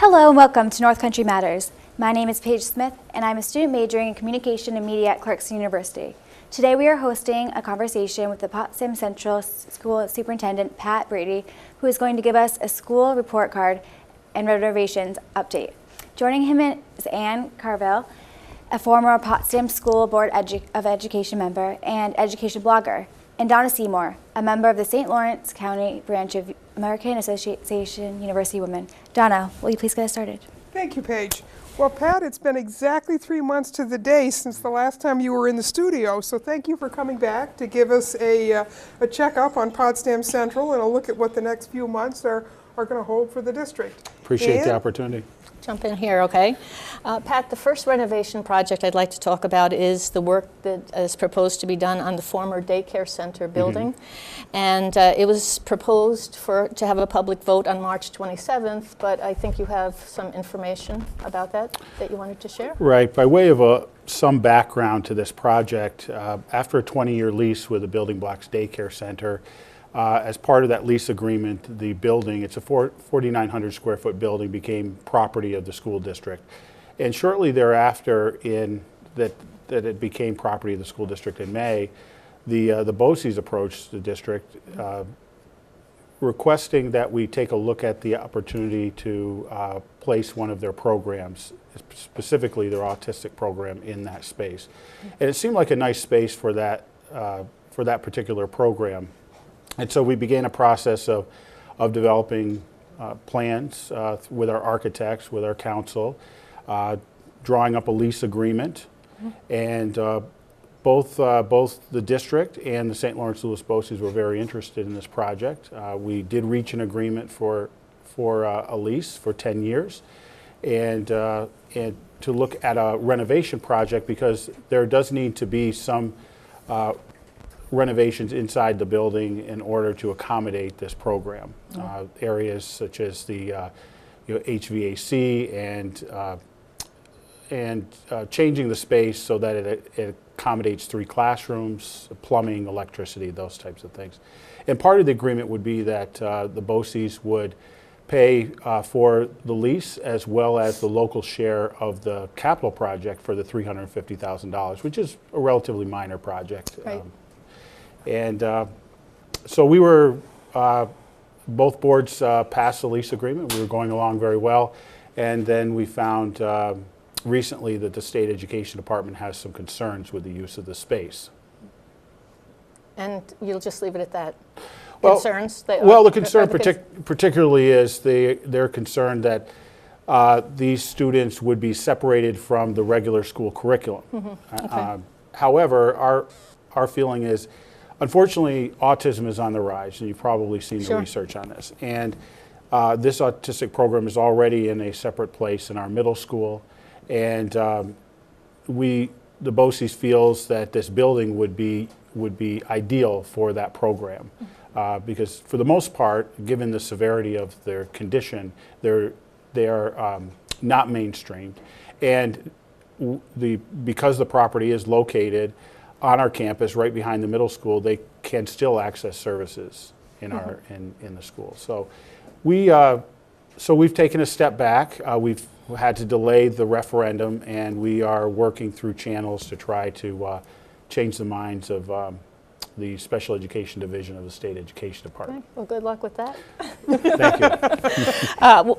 Hello and welcome to North Country Matters. My name is Paige Smith and I'm a student majoring in Communication and Media at Clarkson University. Today we are hosting a conversation with the Potsdam Central School Superintendent, Pat Brady, who is going to give us a school report card and renovations update. Joining him is Ann Carvill, a former Potsdam School Board of Education member and education blogger, and Donna Seymour, a member of the St. Lawrence County branch of American Association University Women. Donna, will you please get us started? Thank you, Paige. Well, Pat, it's been exactly 3 months to the day since the last time you were in the studio, so thank you for coming back to give us a checkup on Potsdam Central and a look at what the next few months are going to hold for the district. Appreciate the opportunity. Jump in here, okay? Pat, the first renovation project I'd like to talk about is the work that is proposed to be done on the former daycare center building. And it was proposed to have a public vote on March 27th, but I think you have some information about that you wanted to share. Right. By way of some background to this project, after a 20-year lease with the Building Blocks Daycare Center, as part of that lease agreement, the building, it's a 4,900 square foot building, became property of the school district. And shortly thereafter, that it became property of the school district in May, the BOCES approached the district requesting that we take a look at the opportunity to place one of their programs, specifically their autistic program, in that space. And it seemed like a nice space for that particular program. And so we began a process of developing plans with our architects, with our council, drawing up a lease agreement, and both the district and the St. Lawrence Lewis BOCES were very interested in this project. We did reach an agreement for a lease for 10 years, and to look at a renovation project, because there does need to be some renovations inside the building in order to accommodate this program. Areas such as the HVAC and changing the space so that it accommodates 3 classrooms, plumbing, electricity, those types of things. And part of the agreement would be that the BOCES would pay for the lease as well as the local share of the capital project for the $350,000, which is a relatively minor project. Right. So we were, both boards passed the lease agreement. We were going along very well. And then we found recently that the state education department has some concerns with the use of the space. And you'll just leave it at that? Well, concerns? Well, the concern particularly is they're concerned that these students would be separated from the regular school curriculum. Okay. However, our feeling is, unfortunately, autism is on the rise, and you've probably seen the research on this. And this autistic program is already in a separate place in our middle school, and the BOCES feels that this building would be ideal for that program, because for the most part, given the severity of their condition, they are not mainstreamed, and because the property is located on our campus, right behind the middle school, they can still access services in in the school. So we've taken a step back. We've had to delay the referendum, and we are working through channels to try to change the minds of the Special Education Division of the State Education Department. Okay. Well, good luck with that. Thank you.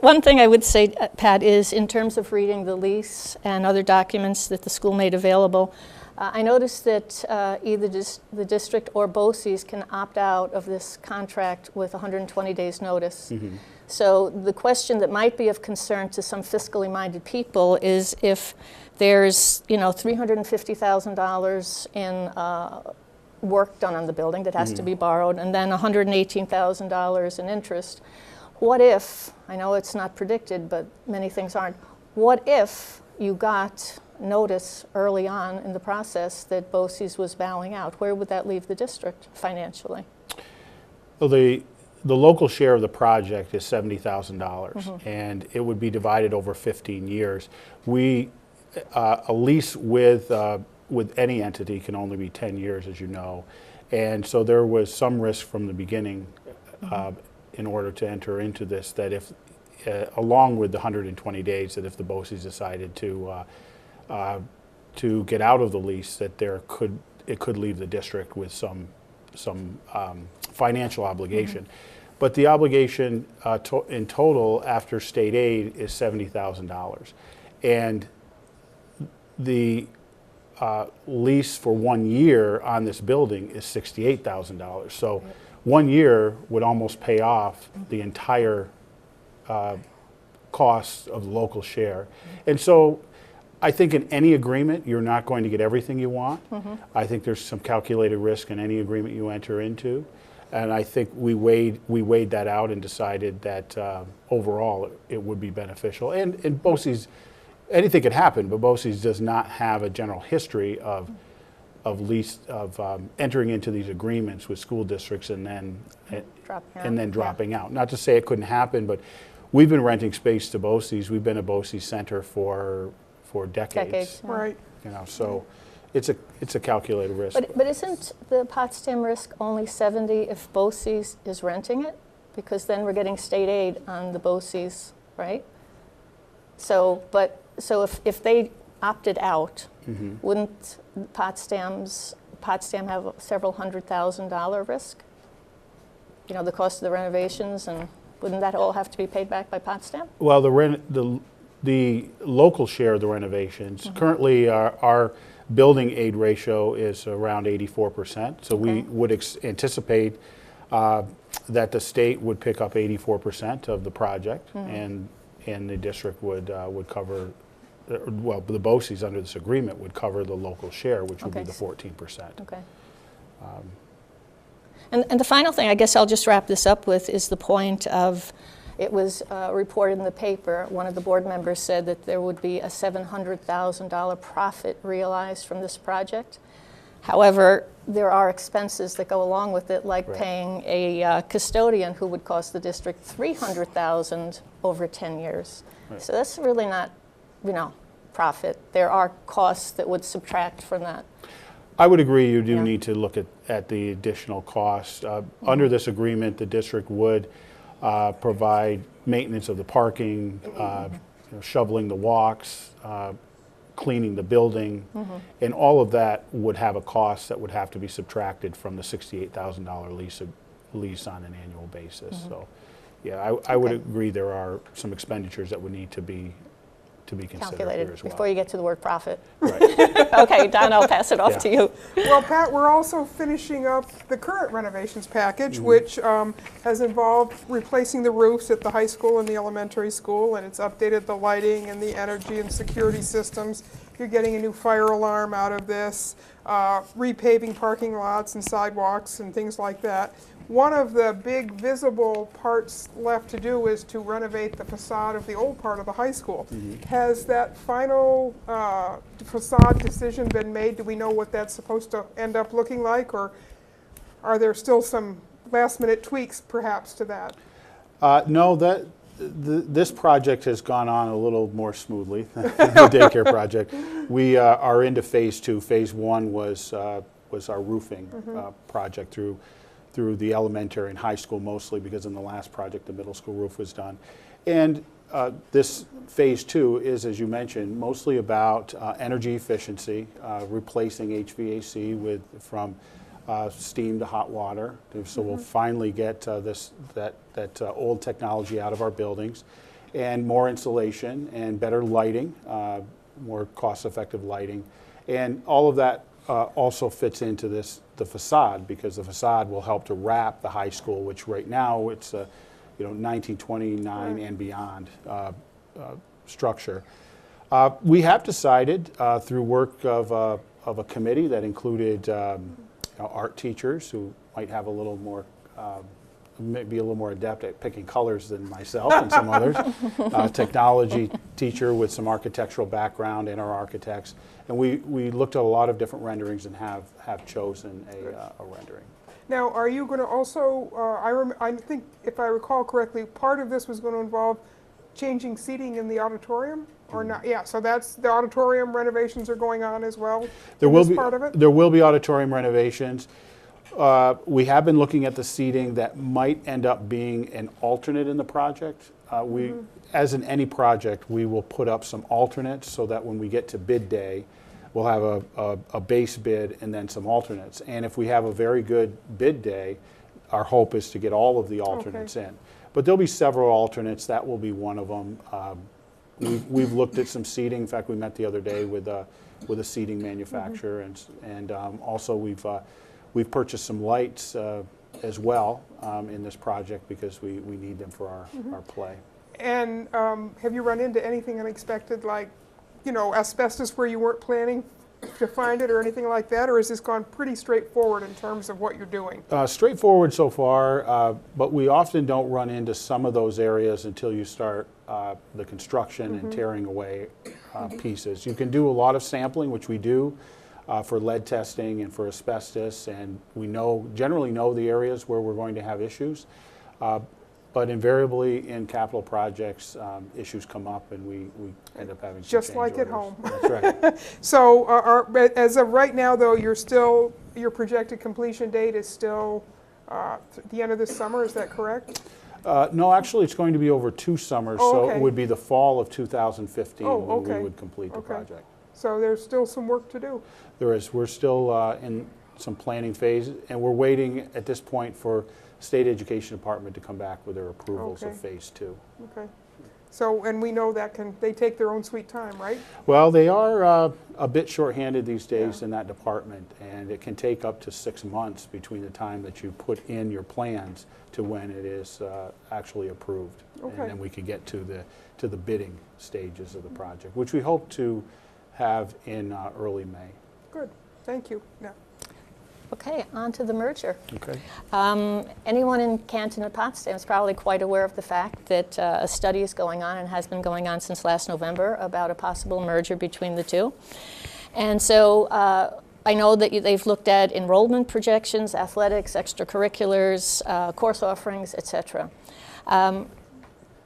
One thing I would say, Pat, is in terms of reading the lease and other documents that the school made available, I noticed that either the district or BOCES can opt out of this contract with 120 days notice. So the question that might be of concern to some fiscally minded people is if there's $350,000 in work done on the building that has to be borrowed, and then $118,000 in interest. What if, I know it's not predicted, but many things aren't, what if you got notice early on in the process that BOCES was bowing out? Where would that leave the district financially? Well, the local share of the project is $70,000, and it would be divided over 15 years. A lease with any entity can only be 10 years, as you know, and so there was some risk from the beginning in order to enter into this, that along with the 120 days that if the BOCES decided to get out of the lease, that it could leave the district with some financial obligation. But the obligation in total after state aid is $70,000. And the lease for 1 year on this building is $68,000. So 1 year would almost pay off the entire cost of the local share. And so I think in any agreement, you're not going to get everything you want. I think there's some calculated risk in any agreement you enter into. And I think we weighed that out and decided that overall it would be beneficial. And BOCES, anything could happen, but BOCES does not have a general history of entering into these agreements with school districts and then dropping out. Not to say it couldn't happen, but we've been renting space to BOCES. We've been a BOCES center for decades. Yeah. Right. You know, so it's a calculated risk. But isn't the Potsdam risk only 70 if BOCES is renting it? Because then we're getting state aid on the BOCES, right? So if they opted out, wouldn't Potsdam have a several $100,000 risk? You know, the cost of the renovations, and wouldn't that all have to be paid back by Potsdam? Well, the local share of the renovations, currently our building aid ratio is around 84%. So we would anticipate that the state would pick up 84% of the project, and the district would cover, well, the BOCES under this agreement would cover the local share, which would be the 14%. Okay. And the final thing, I guess I'll just wrap this up with, is the point of, it was reported in the paper, one of the board members said that there would be a $700,000 profit realized from this project. However, there are expenses that go along with it, like paying a custodian who would cost the district $300,000 over 10 years. So that's really not, profit. There are costs that would subtract from that. I would agree you do need to look at the additional costs. Under this agreement, the district would provide maintenance of the parking, shoveling the walks, cleaning the building, and all of that would have a cost that would have to be subtracted from the $68,000 lease on an annual basis. So, yeah, I would agree there are some expenditures that would need to be considered Calculated here as well. before you get to the word profit. Right. Okay, Don, I'll pass it off to you. Well, Pat, we're also finishing up the current renovations package, which has involved replacing the roofs at the high school and the elementary school, and it's updated the lighting and the energy and security systems. You're getting a new fire alarm out of this, repaving parking lots and sidewalks and things like that. One of the big visible parts left to do is to renovate the facade of the old part of the high school. Has that final facade decision been made? Do we know what that's supposed to end up looking like, or are there still some last-minute tweaks perhaps to that? No, this project has gone on a little more smoothly than the daycare project. We are into phase 2. Phase 1 was our roofing project through the elementary and high school mostly, because in the last project the middle school roof was done. And this phase 2 is, as you mentioned, mostly about energy efficiency, replacing HVAC from steam to hot water. So we'll finally get that old technology out of our buildings, and more insulation and better lighting, more cost-effective lighting. And all of that also fits into the facade, because the facade will help to wrap the high school, which right now it's 1929 and beyond structure. We have decided through work of a committee that included art teachers who might have a little more maybe a little more adept at picking colors than myself and some others. Technology teacher with some architectural background, and our architects. And we looked at a lot of different renderings and have chosen a rendering. Now, are you going to also, I think if I recall correctly, part of this was going to involve changing seating in the auditorium? Or not? Yeah, so that's the auditorium renovations are going on as well. There will be part of it? There will be auditorium renovations. We have been looking at the seating that might end up being an alternate in the project. As in any project, we will put up some alternates so that when we get to bid day, we'll have a base bid and then some alternates. And if we have a very good bid day, our hope is to get all of the alternates in. But there'll be several alternates. That will be one of them. We've looked at some seating. In fact, we met the other day with a seating manufacturer, and also we've purchased some lights as well in this project because we need them for our play. And have you run into anything unexpected, like, you know, asbestos where you weren't planning to find it or anything like that, or has this gone pretty straightforward in terms of what you're doing? Straightforward so far, but we often don't run into some of those areas until you start the construction and tearing away pieces. You can do a lot of sampling, which we do for lead testing and for asbestos, and we generally know the areas where we're going to have issues. But invariably in capital projects, issues come up and we end up having some just change like orders. at home. That's right. So as of right now, though, your projected completion date is still the end of this summer, is that correct? No, actually it's going to be over 2 summers, Oh, so okay. it would be the fall of 2015 Oh, when we okay. would complete the project. So there's still some work to do. There is. We're still in some planning phase, and we're waiting at this point for State Education Department to come back with their approvals of phase 2. Okay. So, and we know that they take their own sweet time, right? Well, they are a bit shorthanded these days in that department, and it can take up to 6 months between the time that you put in your plans to when it is actually approved. Okay. And then we can get to the bidding stages of the project, which we hope to have in early May. Good. Thank you. Yeah. Okay, on to the merger. Okay. Anyone in Canton and Potsdam is probably quite aware of the fact that a study is going on and has been going on since last November about a possible merger between the two. And so I know that they've looked at enrollment projections, athletics, extracurriculars, course offerings, etc.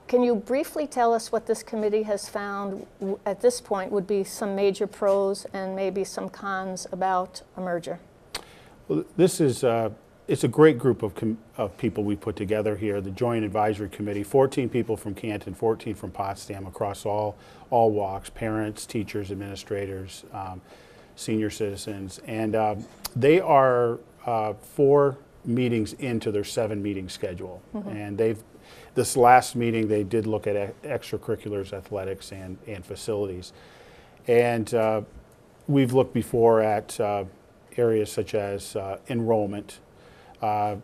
Can you briefly tell us what this committee has found at this point would be some major pros and maybe some cons about a merger? Well, this is it's a great group of people we put together here. The Joint Advisory Committee, 14 people from Canton, 14 from Potsdam, across all walks: parents, teachers, administrators, senior citizens, and they are 4 meetings into their 7-meeting schedule. And this last meeting they did look at extracurriculars, athletics, and facilities, and we've looked before at areas such as enrollment. The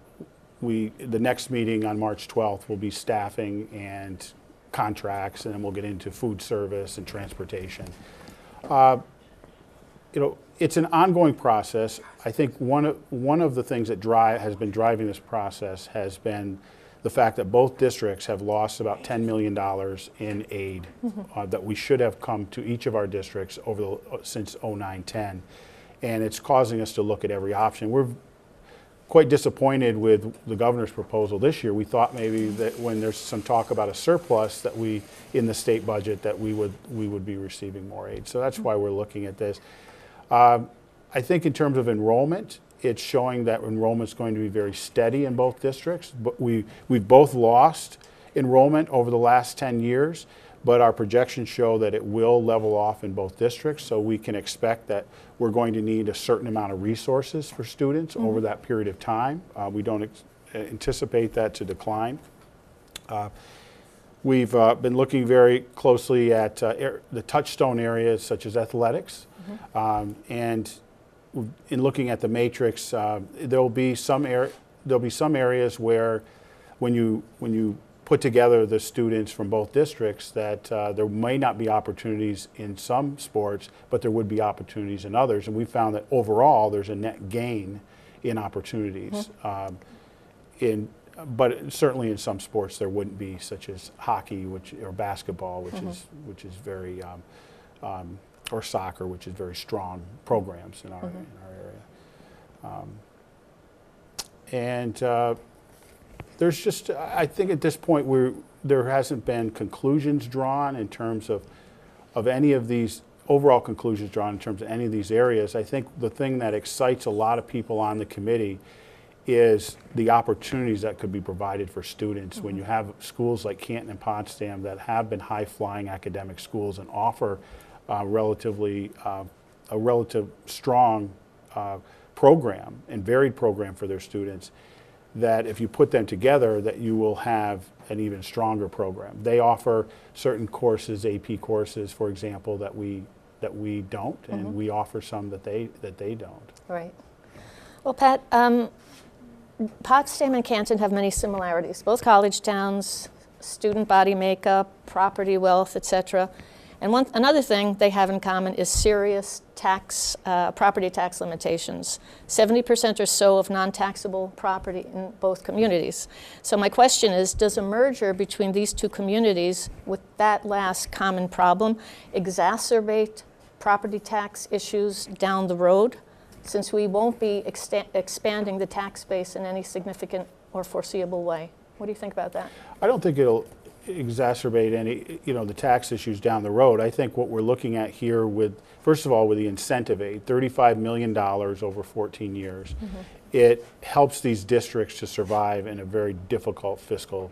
next meeting on March 12th will be staffing and contracts, and then we'll get into food service and transportation. You know, it's an ongoing process. I think one of the things that has been driving this process has been the fact that both districts have lost about $10 million in aid that we should have come to each of our districts since 09-10. And it's causing us to look at every option. We're quite disappointed with the governor's proposal this year. We thought maybe that when there's some talk about a surplus that in the state budget, that we would be receiving more aid. So that's why we're looking at this. I think in terms of enrollment, it's showing that enrollment's going to be very steady in both districts. But we've both lost enrollment over the last 10 years. But our projections show that it will level off in both districts, so we can expect that we're going to need a certain amount of resources for students over that period of time. We don't anticipate that to decline. We've been looking very closely at the touchstone areas such as athletics, and in looking at the matrix, there'll be some areas where when you put together the students from both districts, that there may not be opportunities in some sports, but there would be opportunities in others. And we found that overall there's a net gain in opportunities. But certainly in some sports there wouldn't be, such as hockey, or basketball, which is very, or soccer, which is very strong programs in our area. There's just, I think at this point there hasn't been conclusions drawn in terms of any of these, overall conclusions drawn in terms of any of these areas. I think the thing that excites a lot of people on the committee is the opportunities that could be provided for students when you have schools like Canton and Potsdam that have been high-flying academic schools and offer a relative strong program and varied program for their students, that if you put them together, that you will have an even stronger program. They offer certain courses, AP courses, for example, that we don't, and we offer some that they don't. Right. Well, Pat, Potsdam and Canton have many similarities. Both college towns, student body makeup, property wealth, etc. And another thing they have in common is serious property tax limitations. 70% or so of non-taxable property in both communities. So my question is, does a merger between these two communities with that last common problem exacerbate property tax issues down the road, since we won't be expanding the tax base in any significant or foreseeable way? What do you think about that? I don't think it'll exacerbate any, the tax issues down the road. I think what we're looking at here first of all, with the incentive aid, $35 million over 14 years, it helps these districts to survive in a very difficult fiscal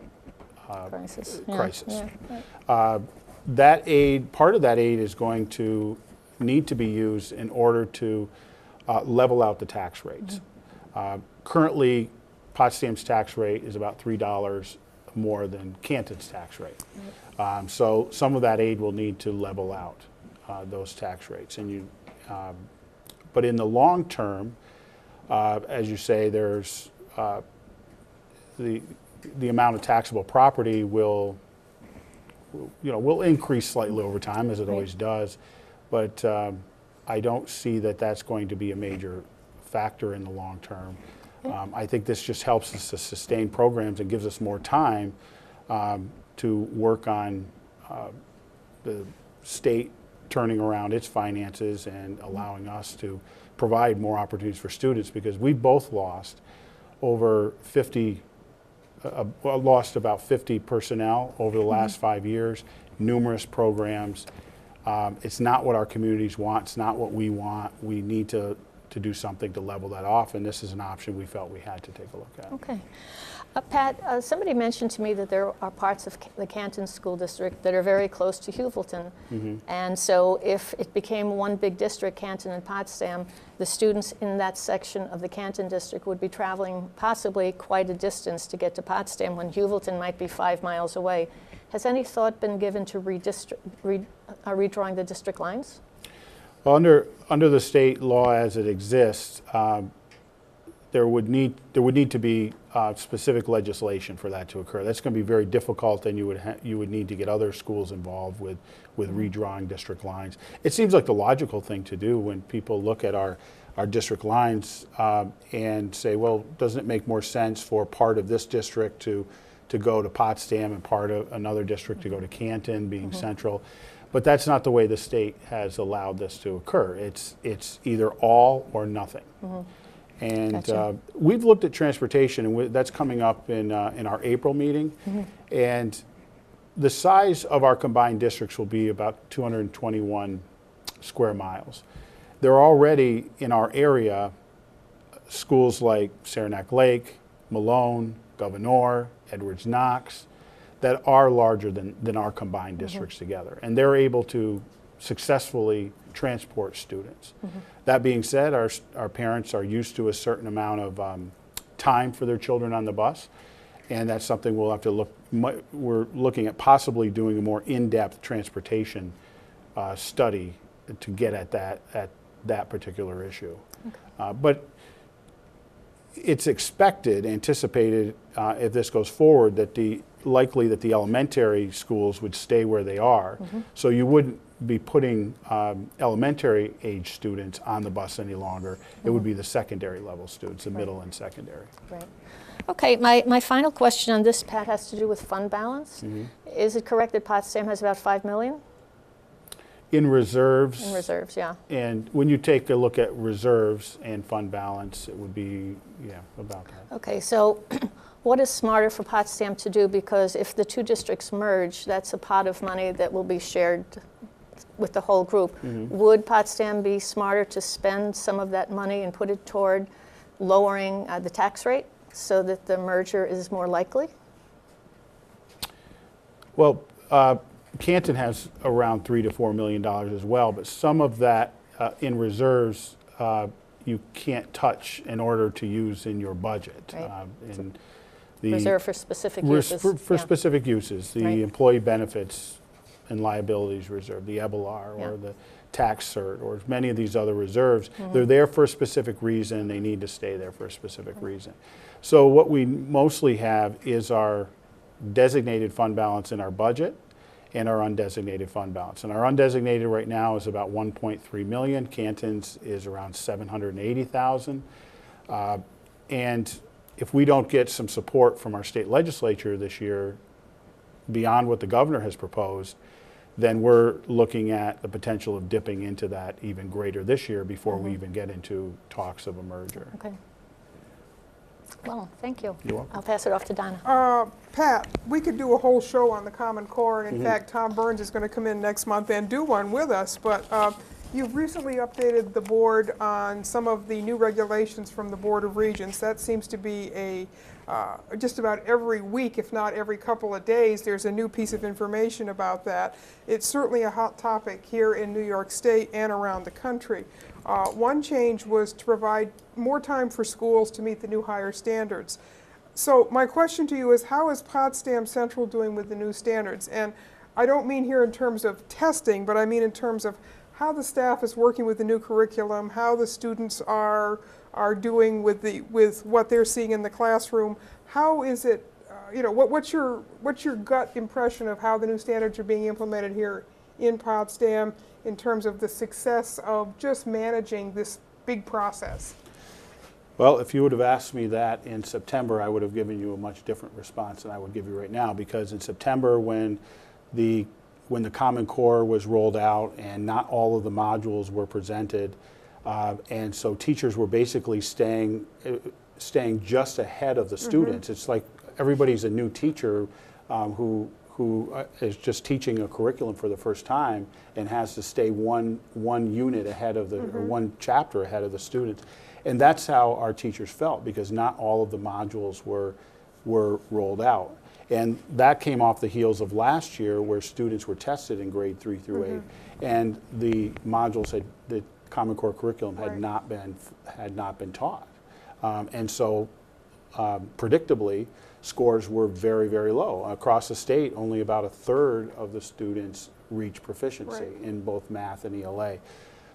crisis. Yeah, right. That aid, part of that aid is going to need to be used in order to level out the tax rates. Currently, Potsdam's tax rate is about $3 more than Canton's tax rate. So some of that aid will need to level out those tax rates. But in the long term, as you say, there's the amount of taxable property will increase slightly over time, as it always does. But I don't see that that's going to be a major factor in the long term. I think this just helps us to sustain programs and gives us more time to work on the state turning around its finances and allowing us to provide more opportunities for students, because we both lost about 50 personnel over the last 5 years, numerous programs. It's not what our communities want. It's not what we want. We need to do something to level that off, and this is an option we felt we had to take a look at. Okay. Pat, somebody mentioned to me that there are parts of the Canton School District that are very close to Heuvelton. And so if it became one big district, Canton and Potsdam, the students in that section of the Canton District would be traveling possibly quite a distance to get to Potsdam when Heuvelton might be 5 miles away. Has any thought been given to redrawing the district lines? Well, under the state law as it exists, there would need to be specific legislation for that to occur. That's going to be very difficult, and you would need to get other schools involved with redrawing district lines. It seems like the logical thing to do when people look at our district lines and say, well, doesn't it make more sense for part of this district to go to Potsdam and part of another district to go to Canton, being central? But that's not the way the state has allowed this to occur. It's either all or nothing. And Gotcha. We've looked at transportation, and that's coming up in our April meeting. And the size of our combined districts will be about 221 square miles. There are already in our area schools like Saranac Lake, Malone, Gouverneur, Edwards Knox, that are larger than our combined districts together. And they're able to successfully transport students. That being said, our parents are used to a certain amount of time for their children on the bus, and that's something we'll have to look. We're looking at possibly doing a more in-depth transportation study to get at that particular issue. But it's anticipated, if this goes forward, that likely that the elementary schools would stay where they are. So you wouldn't be putting elementary age students on the bus any longer. It would be the secondary level students, the middle and secondary. Right. Okay, my final question on this, Pat, has to do with fund balance. Is it correct that Potsdam has about $5 million? In reserves. In reserves, yeah. And when you take a look at reserves and fund balance, it would be, about that. Okay, so what is smarter for Potsdam to do? Because if the two districts merge, that's a pot of money that will be shared with the whole group. Would Potsdam be smarter to spend some of that money and put it toward lowering the tax rate so that the merger is more likely? Well, Canton has around $3 to $4 million as well, but some of that in reserves you can't touch in order to use in your budget. Right. And the Reserve for specific uses. For Yeah. specific uses, the Right. employee benefits and liabilities reserve, the EBLR, Yeah. or the tax cert, or many of these other reserves, Mm-hmm. they're there for a specific reason. They need to stay there for a specific reason. So what we mostly have is our designated fund balance in our budget and our undesignated fund balance. And our undesignated right now is about 1.3 million. Canton's is around 780,000. And if we don't get some support from our state legislature this year beyond what the governor has proposed, then we're looking at the potential of dipping into that even greater this year before we even get into talks of a merger. Okay. Well, thank you. You're welcome. I'll pass it off to Donna. Pat, we could do a whole show on the Common Core, and in Mm-hmm. fact, Tom Burns is going to come in next month and do one with us, but you've recently updated the board on some of the new regulations from the Board of Regents. That seems to be just about every week, if not every couple of days, there's a new piece of information about that. It's certainly a hot topic here in New York State and around the country. One change was to provide more time for schools to meet the new higher standards. So my question to you is, how is Potsdam Central doing with the new standards? And I don't mean here in terms of testing, but I mean in terms of how the staff is working with the new curriculum, how the students are doing with what they're seeing in the classroom. How is it, what's your gut impression of how the new standards are being implemented here in Potsdam in terms of the success of just managing this big process? Well, if you would have asked me that in September, I would have given you a much different response than I would give you right now, because in September, when the Common Core was rolled out and not all of the modules were presented, and so teachers were basically staying just ahead of the students. It's like everybody's a new teacher who is just teaching a curriculum for the first time and has to stay one unit ahead of the, or one chapter ahead of the students. And that's how our teachers felt, because not all of the modules were rolled out. And that came off the heels of last year, where students were tested in grade 3 through 8, and the modules the Common Core curriculum had not been taught, and so predictably, scores were very, very low across the state. Only about a third of the students reach proficiency in both math and ELA.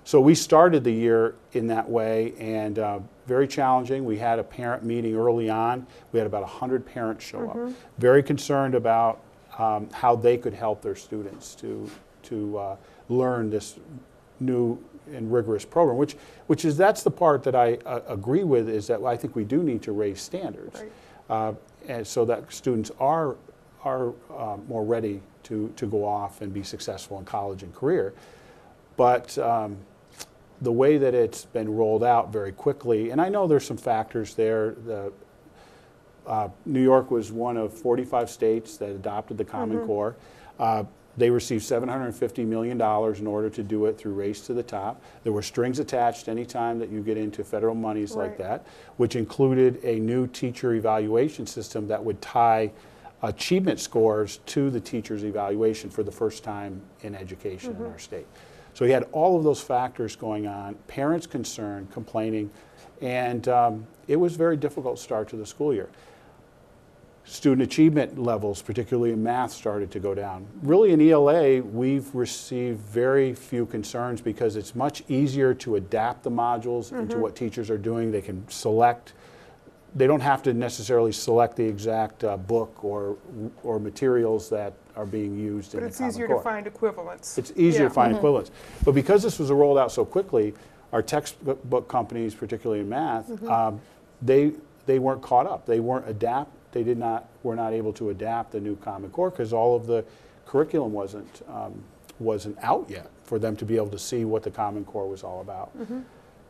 So we started the year in that way, and very challenging. We had a parent meeting early on. We had about 100 parents show up, very concerned about how they could help their students to learn this new and rigorous program, that's the part that I agree with, is that I think we do need to raise standards, and so that students are more ready to go off and be successful in college and career. But the way that it's been rolled out very quickly, and I know there's some factors there. New York was one of 45 states that adopted the Common Core. They received $750 million in order to do it through Race to the Top. There were strings attached anytime that you get into federal monies like that, which included a new teacher evaluation system that would tie achievement scores to the teacher's evaluation for the first time in education in our state. So you had all of those factors going on, parents concerned, complaining, and it was a very difficult start to the school year. Student achievement levels, particularly in math, started to go down. Really in ELA, we've received very few concerns, because it's much easier to adapt the modules into what teachers are doing. They can select. They don't have to necessarily select the exact book or materials that are being used in the Common Core. But it's easier to find equivalents. It's easier to find equivalents. But because this was rolled out so quickly, our textbook companies, particularly in math, they weren't caught up. They weren't were not able to adapt the new Common Core, because all of the curriculum wasn't out yet for them to be able to see what the Common Core was all about.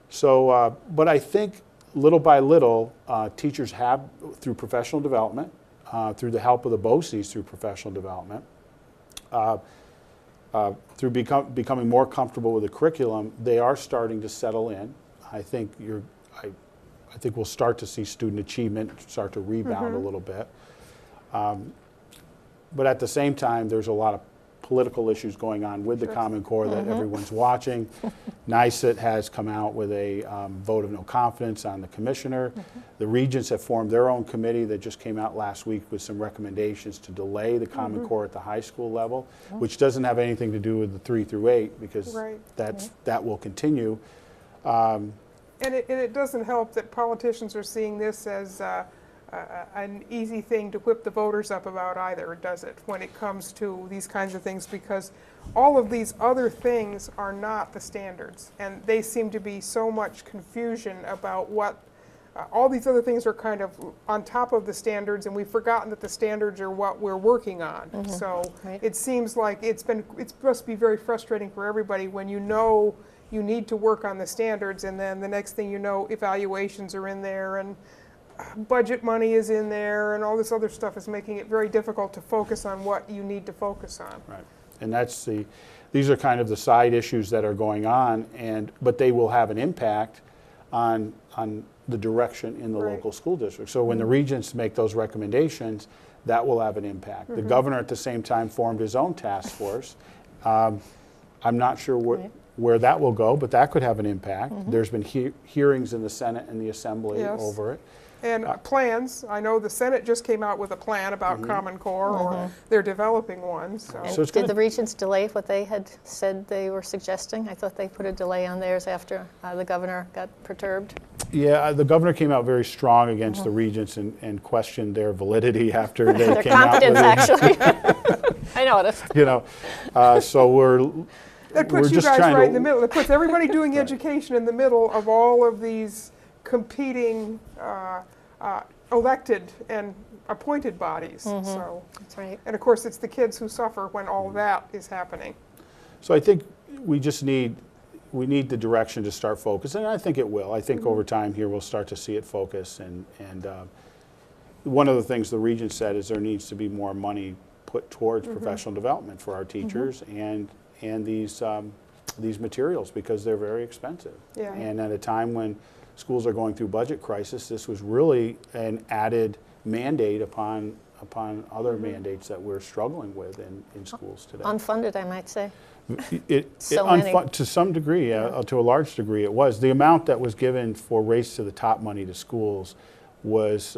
So, but I think little by little, teachers have, through professional development, through the help of the BOCES through professional development, through becoming more comfortable with the curriculum, they are starting to settle in. I think I think we'll start to see student achievement start to rebound a little bit. But at the same time, there's a lot of political issues going on with the Common Core that everyone's watching. NICET has come out with a vote of no confidence on the commissioner. The regents have formed their own committee that just came out last week with some recommendations to delay the Common Core at the high school level, which doesn't have anything to do with the 3 through 8 because that will continue. And it doesn't help that politicians are seeing this as an easy thing to whip the voters up about either, does it, when it comes to these kinds of things, because all of these other things are not the standards, and they seem to be so much confusion about what all these other things are kind of on top of the standards, and we've forgotten that the standards are what we're working on. So it seems like it must be very frustrating for everybody when you know you need to work on the standards, and then the next thing you know, evaluations are in there, and budget money is in there, and all this other stuff is making it very difficult to focus on what you need to focus on. Right, and these are kind of the side issues that are going on, but they will have an impact on the direction in the local school district. So when the regents make those recommendations, that will have an impact. The governor at the same time formed his own task force. I'm not sure where that will go, but that could have an impact. There's been hearings in the Senate and the Assembly over it. And plans, I know the Senate just came out with a plan about Common Core, or they're developing one. So Did the regents delay what they had said they were suggesting? I thought they put a delay on theirs after the governor got perturbed. Yeah, the governor came out very strong against the regents and questioned their validity after they Their came out with competence, it. actually. I noticed. You know, so that puts you guys right in the middle. It puts everybody doing education in the middle of all of these competing elected and appointed bodies. So That's right. And of course, it's the kids who suffer when all that is happening. So I think we need the direction to start focusing, and I think it will. I think over time here we'll start to see it focus, and one of the things the regent said is there needs to be more money put towards professional development for our teachers and these materials, because they're very expensive. Yeah. And at a time when schools are going through budget crisis, this was really an added mandate upon other mandates that we're struggling with in schools today. Unfunded, I might say. To some degree, to a large degree, it was. The amount that was given for Race to the Top money to schools was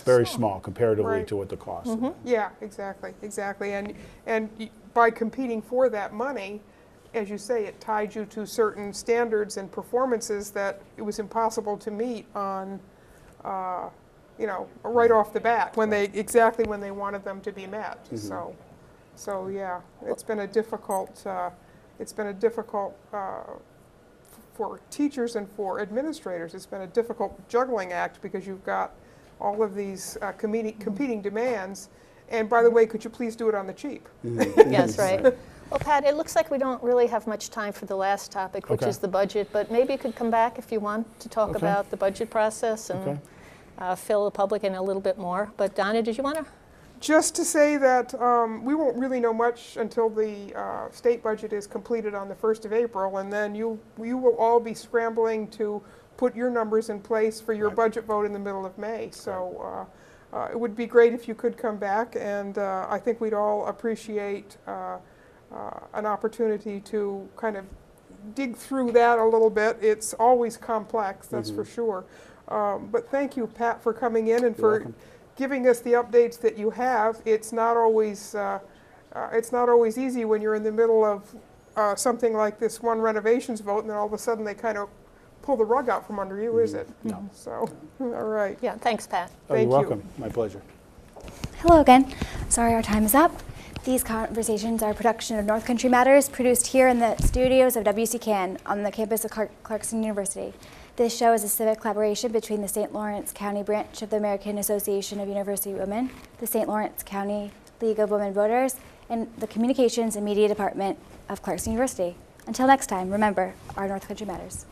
very small comparatively to what the cost is. Yeah, exactly. And by competing for that money, as you say, it tied you to certain standards and performances that it was impossible to meet on, right off the bat when they wanted them to be met. So yeah, it's been a difficult for teachers and for administrators. It's been a difficult juggling act because you've got all of these competing demands. And by the way, could you please do it on the cheap? Yes, right. Well, Pat, it looks like we don't really have much time for the last topic, which is the budget, but maybe you could come back if you want to talk about the budget process and fill the public in a little bit more. But Donna, did you want to? Just to say that we won't really know much until the state budget is completed on the 1st of April, and then you will all be scrambling to put your numbers in place for your budget vote in the middle of May. So it would be great if you could come back, and I think we'd all appreciate an opportunity to kind of dig through that a little bit. It's always complex, that's for sure. But thank you, Pat, for coming in and for giving us the updates that you have. It's not always easy when you're in the middle of something like this one renovations vote, and then all of a sudden they kind of pull the rug out from under you, is it? No. So, all right. Yeah, thanks, Pat. You're welcome. My pleasure. Hello again. Sorry our time is up. These conversations are a production of North Country Matters, produced here in the studios of WCCAN on the campus of Clarkson University. This show is a civic collaboration between the St. Lawrence County branch of the American Association of University Women, the St. Lawrence County League of Women Voters, and the Communications and Media Department of Clarkson University. Until next time, remember, our North Country Matters.